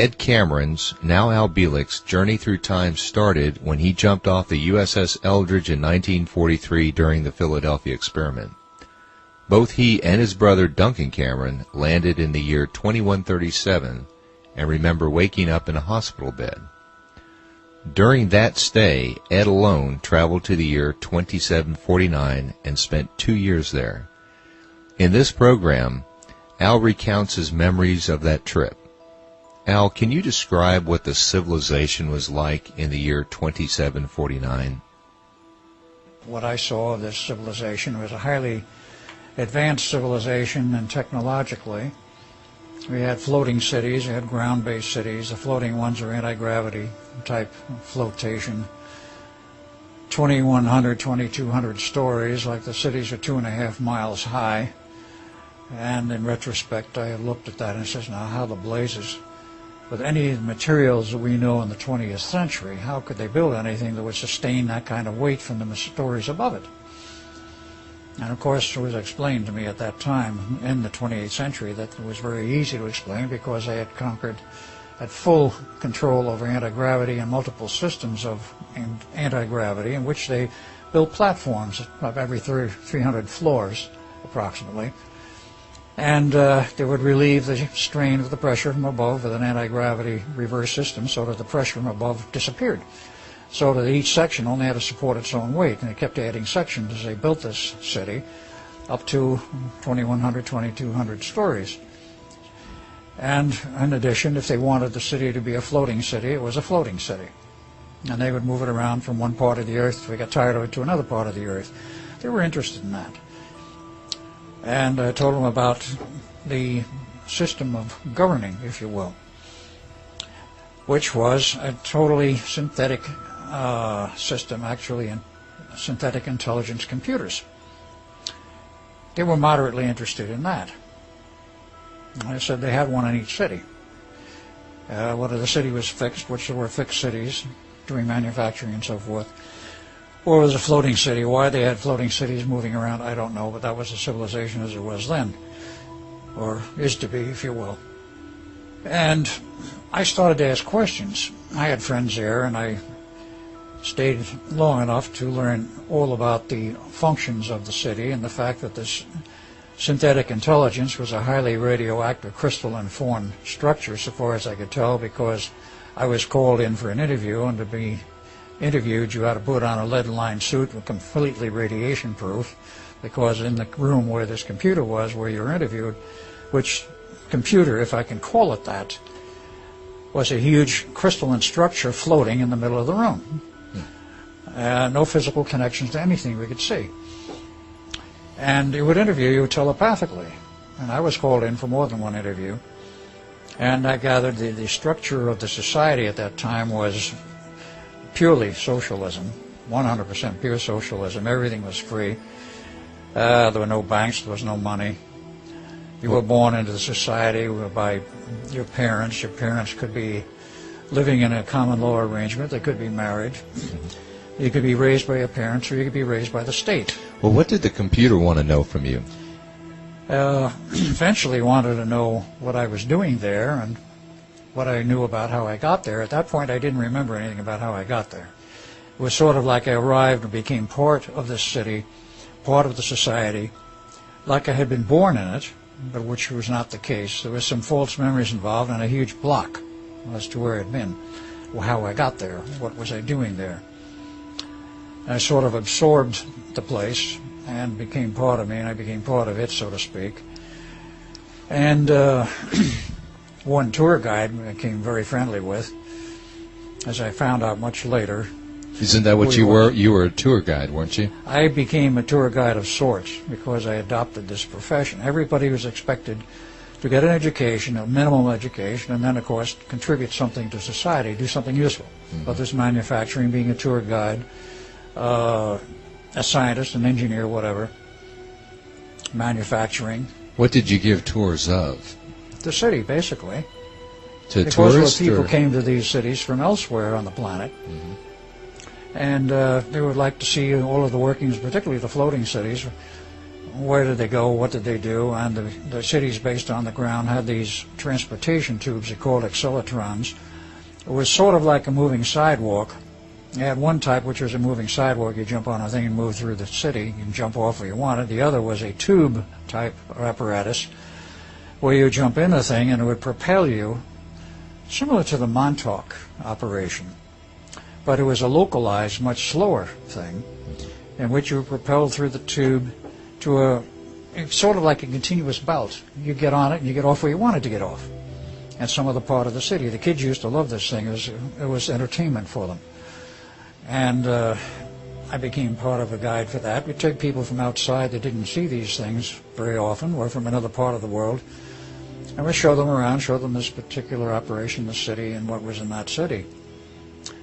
Ed Cameron's, now Al Bielek's, journey through time started when he jumped off the USS Eldridge in 1943 during the Philadelphia experiment. Both he and his brother Duncan Cameron landed in the year 2137 and remember waking up in a hospital bed. During that stay, Ed alone traveled to the year 2749 and spent 2 years there. In this program, Al recounts his memories of that trip. Al, can you describe what the civilization was like in the year 2749? What I saw of this civilization was a highly advanced civilization and technologically. We had floating cities, we had ground-based cities. The floating ones are anti-gravity type flotation. 2,100, 2,200 stories, like the cities are 2.5 miles high. And in retrospect, I looked at that and says, now how the blazes, with any of the materials that we know in the 20th century, how could they build anything that would sustain that kind of weight from the stories above it? And of course, it was explained to me at that time in the 28th century that it was very easy to explain because they had had full control over anti-gravity and multiple systems of anti-gravity in which they built platforms of every 300 floors approximately. And they would relieve the strain of the pressure from above with an anti-gravity reverse system so that the pressure from above disappeared. So that each section only had to support its own weight, and they kept adding sections as they built this city up to 2,100, 2,200 stories. And in addition, if they wanted the city to be a floating city, it was a floating city. And they would move it around from one part of the earth, if they got tired of it, to another part of the earth. They were interested in that. And I told them about the system of governing, if you will, which was a totally synthetic system, actually, in synthetic intelligence computers. They were moderately interested in that. I said they had one in each city. Whether the city was fixed, which there were fixed cities doing manufacturing and so forth, or it was a floating city. Why they had floating cities moving around, I don't know, but that was the civilization as it was then, or is to be, if you will. And I started to ask questions. I had friends there, and I stayed long enough to learn all about the functions of the city and the fact that this synthetic intelligence was a highly radioactive crystalline formed structure, so far as I could tell, because I was called in for an interview, and to be interviewed you had to put on a lead-lined suit completely radiation proof, because in the room where this computer was, where you were interviewed, which computer, if I can call it that, was a huge crystalline structure floating in the middle of the room. No physical connections to anything we could see. And it would interview you telepathically. And I was called in for more than one interview. And I gathered the structure of the society at that time was purely socialism, 100% pure socialism. Everything was free. There were no banks, there was no money. You were born into the society by your parents. Your parents could be living in a common law arrangement. They could be married. You could be raised by your parents, or you could be raised by the state. Well, what did the computer want to know from you? Eventually wanted to know what I was doing there and what I knew about how I got there. At that point, I didn't remember anything about how I got there. It was sort of like I arrived and became part of this city, part of the society, like I had been born in it, but which was not the case. There was some false memories involved and a huge block as to where I'd been, how I got there, what was I doing there. I sort of absorbed the place and became part of me, and I became part of it, so to speak. And one tour guide I became very friendly with, as I found out much later. Isn't that what you were? You were a tour guide, weren't you? I became a tour guide of sorts because I adopted this profession. Everybody was expected to get an education, a minimum education, and then, of course, contribute something to society, do something useful. Whether it's manufacturing, being a tour guide, a scientist, an engineer, whatever, manufacturing. What did you give tours of? The city, basically. To because tourists? Because people or? came to these cities from elsewhere on the planet, and they would like to see all of the workings, particularly the floating cities, where did they go, what did they do, and the cities based on the ground had these transportation tubes, they called acceletrons. It was sort of like a moving sidewalk. You had one type, which was a moving sidewalk. You jump on a thing and move through the city. You can jump off where you wanted. The other was a tube type apparatus where you jump in the thing and it would propel you, similar to the Montauk operation. But it was a localized, much slower thing in which you were propelled through the tube to it's sort of like a continuous belt. You get on it and you get off where you wanted to get off. And some other part of the city. The kids used to love this thing. It was entertainment for them. And I became part of a guide for that. We'd take people from outside that didn't see these things very often, or from another part of the world, and we'd show them around, show them this particular operation in the city and what was in that city.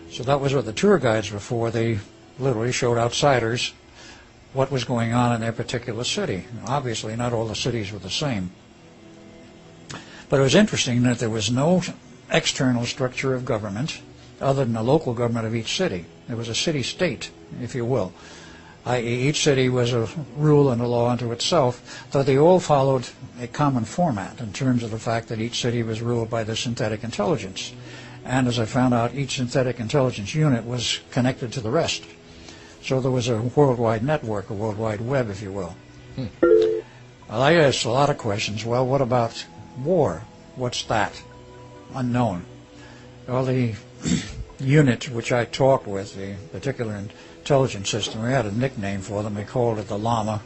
So that was what the tour guides were for. They literally showed outsiders what was going on in their particular city. Obviously, not all the cities were the same. But it was interesting that there was no external structure of government other than the local government of each city. It was a city-state, if you will, i.e. each city was a rule and a law unto itself, though they all followed a common format in terms of the fact that each city was ruled by the synthetic intelligence. And as I found out, each synthetic intelligence unit was connected to the rest. So there was a worldwide network, a worldwide web, if you will. Well, I asked a lot of questions. Well, what about war? What's that? Unknown. Well, the unit which I talked with, the particular intelligence system, we had a nickname for them. We called it the Lama,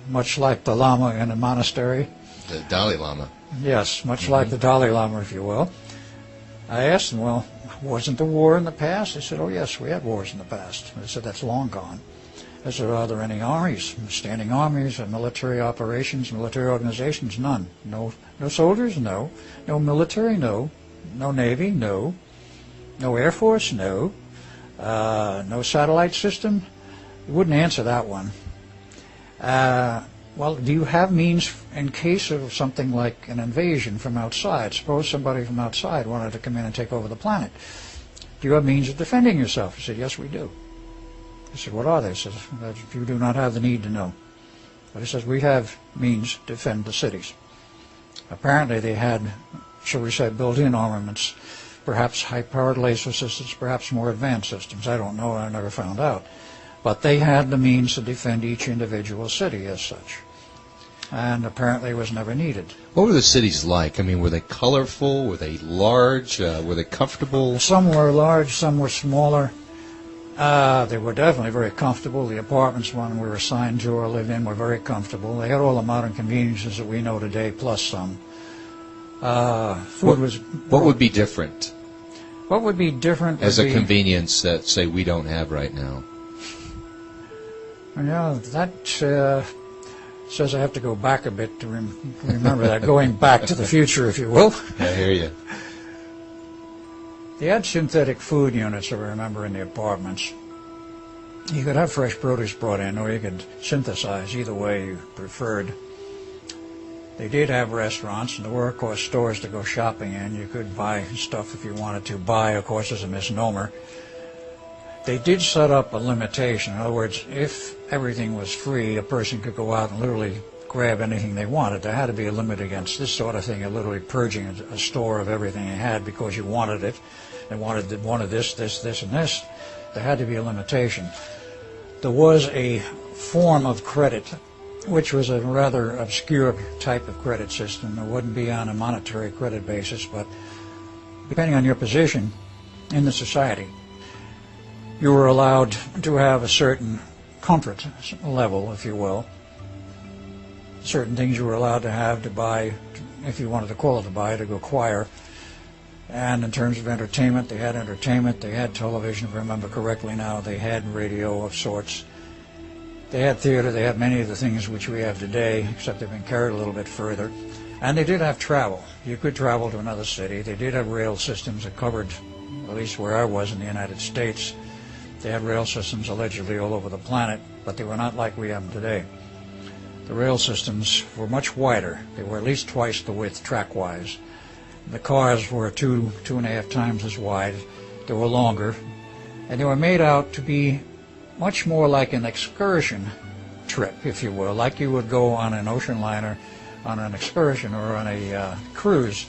much like the Lama in a monastery. The Dalai Lama. Yes, much like the Dalai Lama, if you will. I asked them, well, wasn't there war in the past? They said, oh, yes, we had wars in the past. I said, that's long gone. I said, are there any armies, standing armies, or military operations, military organizations? None. No soldiers? No. No military? No. No Navy? No. No Air Force? No. No satellite system? You wouldn't answer that one. Well, do you have means in case of something like an invasion from outside? Suppose somebody from outside wanted to come in and take over the planet. Do you have means of defending yourself? He said, yes, we do. I said, what are they? He says, you do not have the need to know. But he says, we have means to defend the cities. Apparently they had, shall we say, built-in armaments, perhaps high-powered laser systems, perhaps more advanced systems. I don't know. I never found out. But they had the means to defend each individual city as such. And apparently it was never needed. What were the cities like? I mean, were they colorful? Were they large? Were they comfortable? Some were large, some were smaller. They were definitely very comfortable. The apartments one we were assigned to or lived in were very comfortable. They had all the modern conveniences that we know today, plus some. Food was... What would be different? What would be different as a convenience that, say, we don't have right now? Yeah, that says I have to go back a bit to remember that, going back to the future, if you will. I hear you. They had synthetic food units, I remember, in the apartments. You could have fresh produce brought in, or you could synthesize, either way you preferred. They did have restaurants, and there were, of course, stores to go shopping in. You could buy stuff if you wanted to. Buy, of course, is a misnomer. They did set up a limitation. In other words, if everything was free, a person could go out and literally grab anything they wanted. There had to be a limit against this sort of thing, of literally purging a store of everything you had because you wanted it, and wanted this, and this. There had to be a limitation. There was a form of credit, which was a rather obscure type of credit system. It wouldn't be on a monetary credit basis, but depending on your position in the society, you were allowed to have a certain comfort level, if you will. Certain things you were allowed to have to buy, if you wanted to call it to buy, to acquire. And in terms of entertainment, they had television, if I remember correctly now, they had radio of sorts. They had theater, they had many of the things which we have today, except they've been carried a little bit further. And they did have travel. You could travel to another city. They did have rail systems that covered, at least where I was in the United States. They had rail systems allegedly all over the planet, but they were not like we have them today. The rail systems were much wider. They were at least twice the width track-wise. The cars were two and a half times as wide. They were longer, and they were made out to be much more like an excursion trip, if you will, like you would go on an ocean liner, on an excursion, or on a cruise.